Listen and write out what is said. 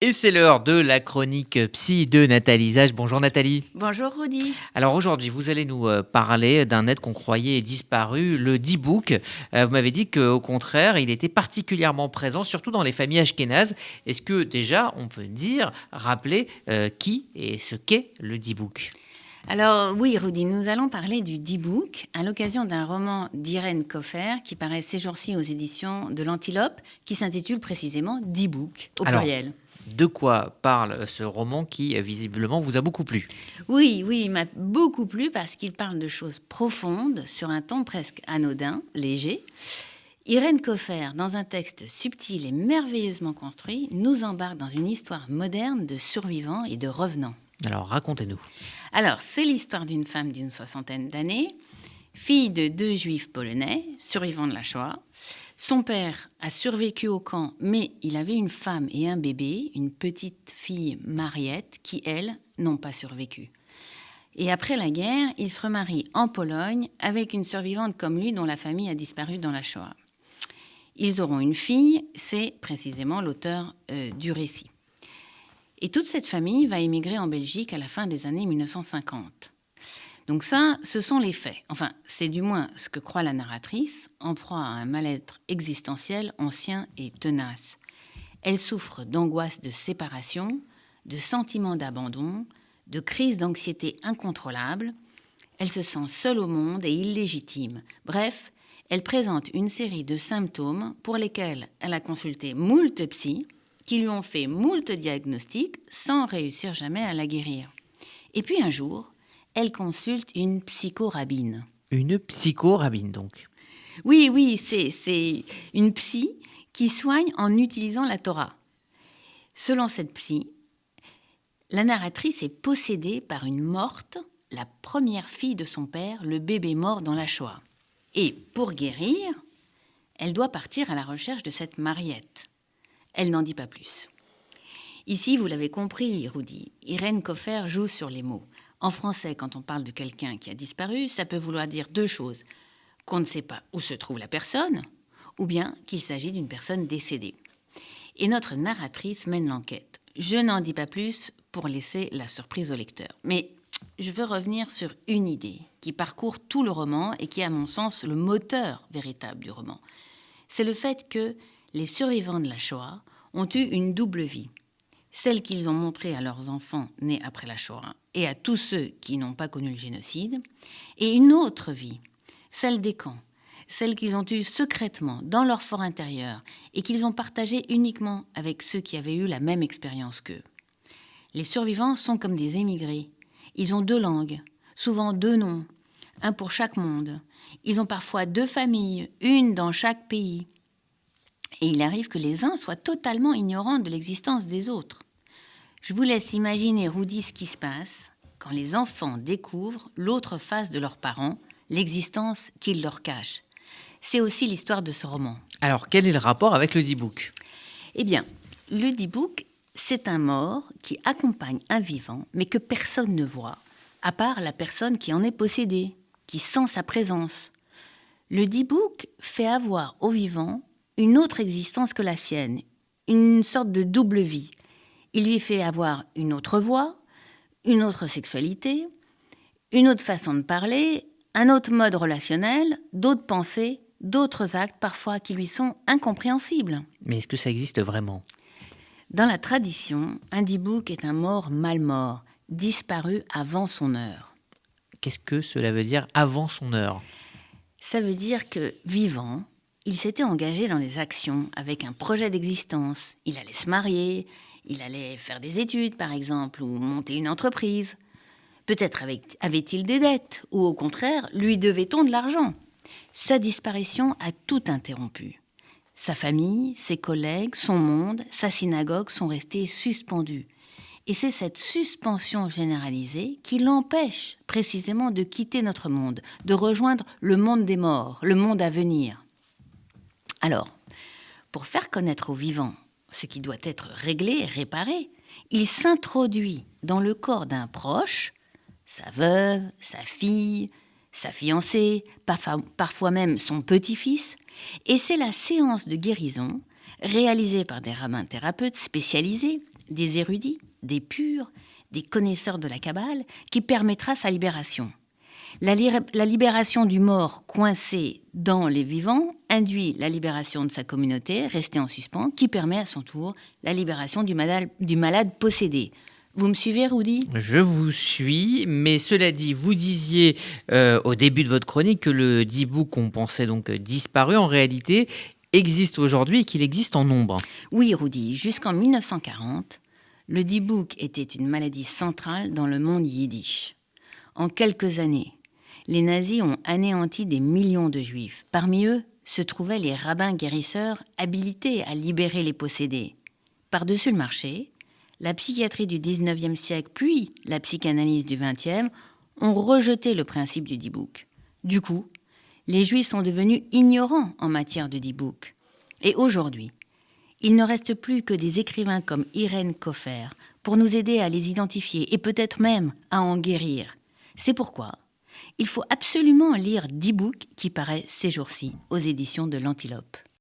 Et c'est l'heure de la chronique psy de Nathalie Zage. Bonjour Nathalie. Bonjour Rudy. Alors aujourd'hui, vous allez nous parler d'un être qu'on croyait disparu, le D-Book. Vous m'avez dit qu'au contraire, il était particulièrement présent, surtout dans les familles ashkénazes. Est-ce que déjà, on peut rappeler qui et ce qu'est le D-Book? Alors oui Rudy, nous allons parler du D-Book à l'occasion d'un roman d'Irène Coffer qui paraît ces jours-ci aux éditions de l'Antilope, qui s'intitule précisément D-Book au Alors, pluriel. de quoi parle ce roman qui, visiblement, vous a beaucoup plu? Oui, il m'a beaucoup plu parce qu'il parle de choses profondes sur un ton presque anodin, léger. Irène Coffer, dans un texte subtil et merveilleusement construit, nous embarque dans une histoire moderne de survivants et de revenants. Alors, racontez-nous. Alors, c'est l'histoire d'une femme d'une soixantaine d'années, fille de 2 juifs polonais, survivants de la Shoah. Son père a survécu au camp, mais il avait une femme et un bébé, une petite fille Mariette, qui, elles, n'ont pas survécu. Et après la guerre, il se remarie en Pologne avec une survivante comme lui dont la famille a disparu dans la Shoah. Ils auront une fille, c'est précisément l'auteur du récit. Et toute cette famille va émigrer en Belgique à la fin des années 1950. Donc ça, ce sont les faits. Enfin, c'est du moins ce que croit la narratrice, en proie à un mal-être existentiel ancien et tenace. Elle souffre d'angoisse de séparation, de sentiments d'abandon, de crises d'anxiété incontrôlables. Elle se sent seule au monde et illégitime. Bref, elle présente une série de symptômes pour lesquels elle a consulté moult psy, qui lui ont fait moult diagnostics sans réussir jamais à la guérir. Et puis un jour, elle consulte une psychorabbine. Une psychorabbine, donc. Oui, c'est une psy qui soigne en utilisant la Torah. Selon cette psy, la narratrice est possédée par une morte, la première fille de son père, le bébé mort dans la Shoah. Et pour guérir, elle doit partir à la recherche de cette Mariette. Elle n'en dit pas plus. Ici, vous l'avez compris, Rudy, Irène Coffer joue sur les mots. En français, quand on parle de quelqu'un qui a disparu, ça peut vouloir dire 2 choses. Qu'on ne sait pas où se trouve la personne, ou bien qu'il s'agit d'une personne décédée. Et notre narratrice mène l'enquête. Je n'en dis pas plus pour laisser la surprise au lecteur. Mais je veux revenir sur une idée qui parcourt tout le roman et qui est, à mon sens, le moteur véritable du roman. C'est le fait que les survivants de la Shoah ont eu une double vie. Celle qu'ils ont montrée à leurs enfants nés après la Shoah et à tous ceux qui n'ont pas connu le génocide, et une autre vie, celle des camps, celle qu'ils ont eue secrètement dans leur fort intérieur et qu'ils ont partagée uniquement avec ceux qui avaient eu la même expérience qu'eux. Les survivants sont comme des émigrés. Ils ont 2 langues, souvent 2 noms, un pour chaque monde. Ils ont parfois 2 familles, une dans chaque pays. Et il arrive que les uns soient totalement ignorants de l'existence des autres. Je vous laisse imaginer, Rudy, ce qui se passe quand les enfants découvrent l'autre face de leurs parents, l'existence qu'ils leur cachent. C'est aussi l'histoire de ce roman. Alors, quel est le rapport avec le D-Book? Eh bien, le D-Book, c'est un mort qui accompagne un vivant, mais que personne ne voit, à part la personne qui en est possédée, qui sent sa présence. Le D-Book fait avoir au vivant une autre existence que la sienne, une sorte de double vie. Il lui fait avoir une autre voix, une autre sexualité, une autre façon de parler, un autre mode relationnel, d'autres pensées, d'autres actes parfois qui lui sont incompréhensibles. Mais est-ce que ça existe vraiment? Dans la tradition, un D-Book est un mort mal mort, disparu avant son heure. Qu'est-ce que cela veut dire avant son heure? Ça veut dire que, vivant, il s'était engagé dans des actions avec un projet d'existence. Il allait se marier, il allait faire des études par exemple, ou monter une entreprise. Peut-être avait-il des dettes, ou au contraire, lui devait-on de l'argent. Sa disparition a tout interrompu. Sa famille, ses collègues, son monde, sa synagogue sont restés suspendus. Et c'est cette suspension généralisée qui l'empêche précisément de quitter notre monde, de rejoindre le monde des morts, le monde à venir. Alors, pour faire connaître aux vivants ce qui doit être réglé et réparé, il s'introduit dans le corps d'un proche, sa veuve, sa fille, sa fiancée, parfois même son petit-fils, et c'est la séance de guérison réalisée par des rabbins thérapeutes spécialisés, des érudits, des purs, des connaisseurs de la Kabbale, qui permettra sa libération. La libération du mort coincé dans les vivants induit la libération de sa communauté, restée en suspens, qui permet à son tour la libération du malade possédé. Vous me suivez, Rudy ? Je vous suis, mais cela dit, vous disiez au début de votre chronique que le Dibouk qu'on pensait donc disparu, en réalité, existe aujourd'hui et qu'il existe en nombre. Oui, Rudy, jusqu'en 1940, le Dibouk était une maladie centrale dans le monde yiddish. En quelques années, les nazis ont anéanti des millions de juifs. Parmi eux se trouvaient les rabbins guérisseurs habilités à libérer les possédés. Par-dessus le marché, la psychiatrie du 19e siècle puis la psychanalyse du 20e ont rejeté le principe du Dibouk. Du coup, les juifs sont devenus ignorants en matière de Dibouk. Et aujourd'hui, il ne reste plus que des écrivains comme Irène Koffer pour nous aider à les identifier et peut-être même à en guérir. C'est pourquoi il faut absolument lire Dibouk qui paraît ces jours-ci aux éditions de l'Antilope.